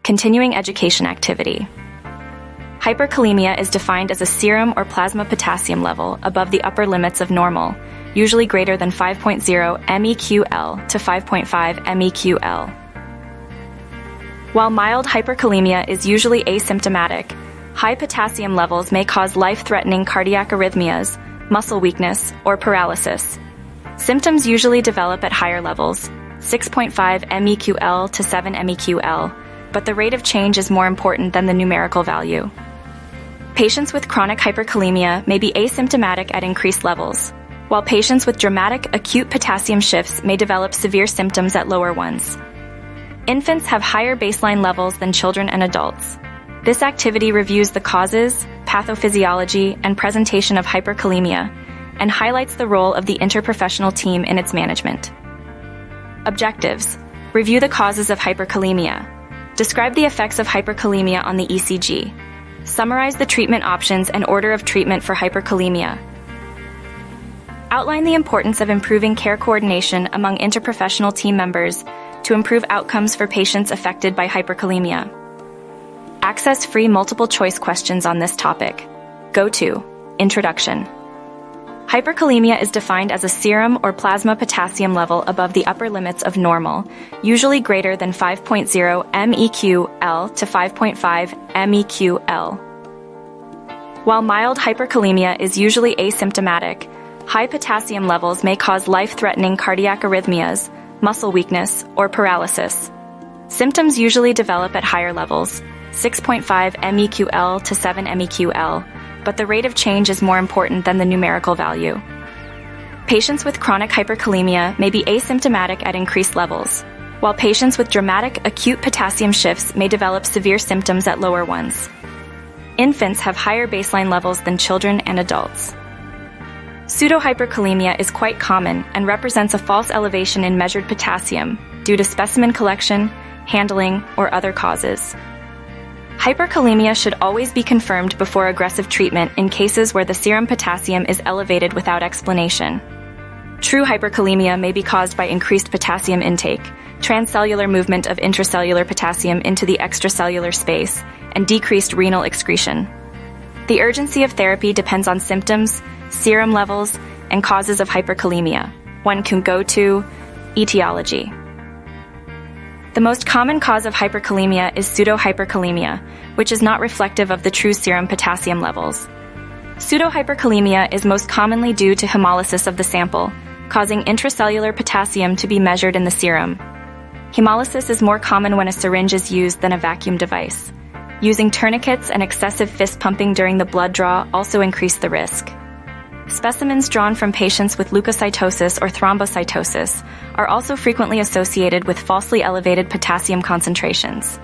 Continuing education activity. Hyperkalemia is defined as a serum or plasma potassium level above the upper limits of normal, usually greater than 5.0 meql to 5.5 meql. While mild hyperkalemia is usually asymptomatic, high potassium levels may cause life-threatening cardiac arrhythmias, muscle weakness, or paralysis. Symptoms usually develop at higher levels, 6.5 meql to 7 meql, but the rate of change is more important than the numerical value. Patients with chronic hyperkalemia may be asymptomatic at increased levels, while patients with dramatic acute potassium shifts may develop severe symptoms at lower ones. Infants have higher baseline levels than children and adults. This activity reviews the causes, pathophysiology, and presentation of hyperkalemia, and highlights the role of the interprofessional team in its management. Objectives: review the causes of hyperkalemia. Describe the effects of hyperkalemia on the ECG. Summarize the treatment options and order of treatment for hyperkalemia. Outline the importance of improving care coordination among interprofessional team members to improve outcomes for patients affected by hyperkalemia. Access free multiple choice questions on this topic. Go to Introduction. Hyperkalemia is defined as a serum or plasma potassium level above the upper limits of normal, usually greater than 5.0 meql to 5.5 meql. While mild hyperkalemia is usually asymptomatic, high potassium levels may cause life-threatening cardiac arrhythmias, muscle weakness, or paralysis. Symptoms usually develop at higher levels, 6.5 meql to 7 meql, but the rate of change is more important than the numerical value. Patients with chronic hyperkalemia may be asymptomatic at increased levels, while patients with dramatic acute potassium shifts may develop severe symptoms at lower ones. Infants have higher baseline levels than children and adults. Pseudohyperkalemia is quite common and represents a false elevation in measured potassium due to specimen collection, handling, or other causes. Hyperkalemia should always be confirmed before aggressive treatment in cases where the serum potassium is elevated without explanation. True hyperkalemia may be caused by increased potassium intake, transcellular movement of intracellular potassium into the extracellular space, and decreased renal excretion. The urgency of therapy depends on symptoms, serum levels, and causes of hyperkalemia. One can go to etiology. The most common cause of hyperkalemia is pseudohyperkalemia, which is not reflective of the true serum potassium levels. Pseudohyperkalemia is most commonly due to hemolysis of the sample, causing intracellular potassium to be measured in the serum. Hemolysis is more common when a syringe is used than a vacuum device. Using tourniquets and excessive fist pumping during the blood draw also increase the risk. Specimens drawn from patients with leukocytosis or thrombocytosis are also frequently associated with falsely elevated potassium concentrations.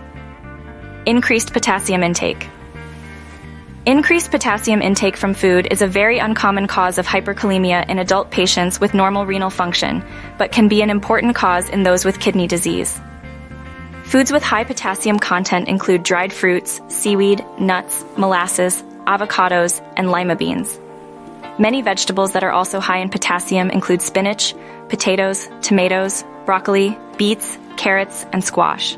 Increased potassium intake. Increased potassium intake from food is a very uncommon cause of hyperkalemia in adult patients with normal renal function, but can be an important cause in those with kidney disease. Foods with high potassium content include dried fruits, seaweed, nuts, molasses, avocados, and lima beans. Many vegetables that are also high in potassium include spinach, potatoes, tomatoes, broccoli, beets, carrots, and squash.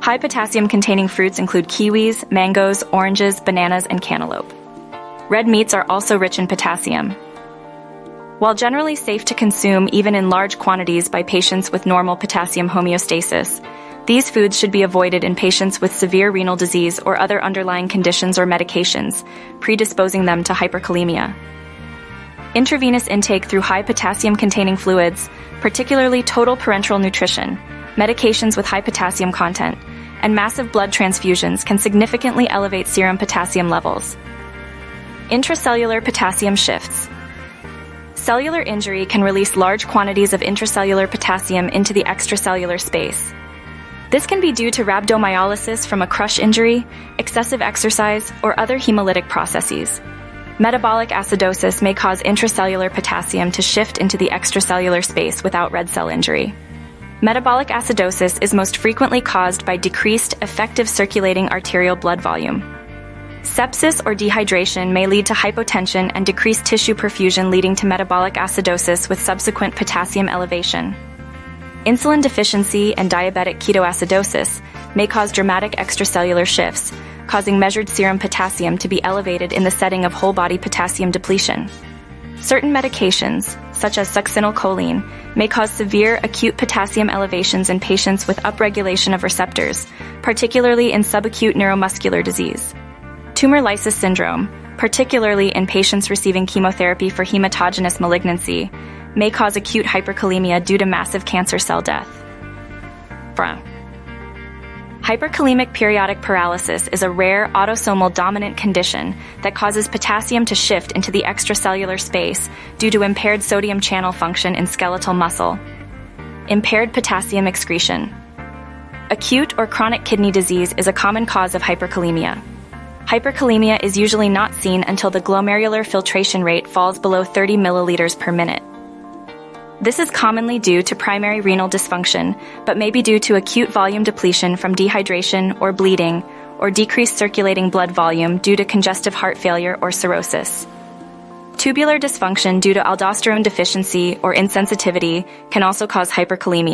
High potassium-containing fruits include kiwis, mangoes, oranges, bananas, and cantaloupe. Red meats are also rich in potassium. While generally safe to consume even in large quantities by patients with normal potassium homeostasis, these foods should be avoided in patients with severe renal disease or other underlying conditions or medications, predisposing them to hyperkalemia. Intravenous intake through high potassium-containing fluids, particularly total parenteral nutrition, medications with high potassium content, and massive blood transfusions can significantly elevate serum potassium levels. Intracellular potassium shifts. Cellular injury can release large quantities of intracellular potassium into the extracellular space. This can be due to rhabdomyolysis from a crush injury, excessive exercise, or other hemolytic processes. Metabolic acidosis may cause intracellular potassium to shift into the extracellular space without red cell injury. Metabolic acidosis is most frequently caused by decreased effective circulating arterial blood volume. Sepsis or dehydration may lead to hypotension and decreased tissue perfusion, leading to metabolic acidosis with subsequent potassium elevation. Insulin deficiency and diabetic ketoacidosis may cause dramatic extracellular shifts, causing measured serum potassium to be elevated in the setting of whole-body potassium depletion. Certain medications, such as succinylcholine, may cause severe acute potassium elevations in patients with upregulation of receptors, particularly in subacute neuromuscular disease. Tumor lysis syndrome, particularly in patients receiving chemotherapy for hematogenous malignancy, may cause acute hyperkalemia due to massive cancer cell death. Hyperkalemic periodic paralysis is a rare autosomal dominant condition that causes potassium to shift into the extracellular space due to impaired sodium channel function in skeletal muscle. Impaired potassium excretion. Acute or chronic kidney disease is a common cause of hyperkalemia. Hyperkalemia is usually not seen until the glomerular filtration rate falls below 30 milliliters per minute. This is commonly due to primary renal dysfunction, but may be due to acute volume depletion from dehydration or bleeding, or decreased circulating blood volume due to congestive heart failure or cirrhosis. Tubular dysfunction due to aldosterone deficiency or insensitivity can also cause hyperkalemia.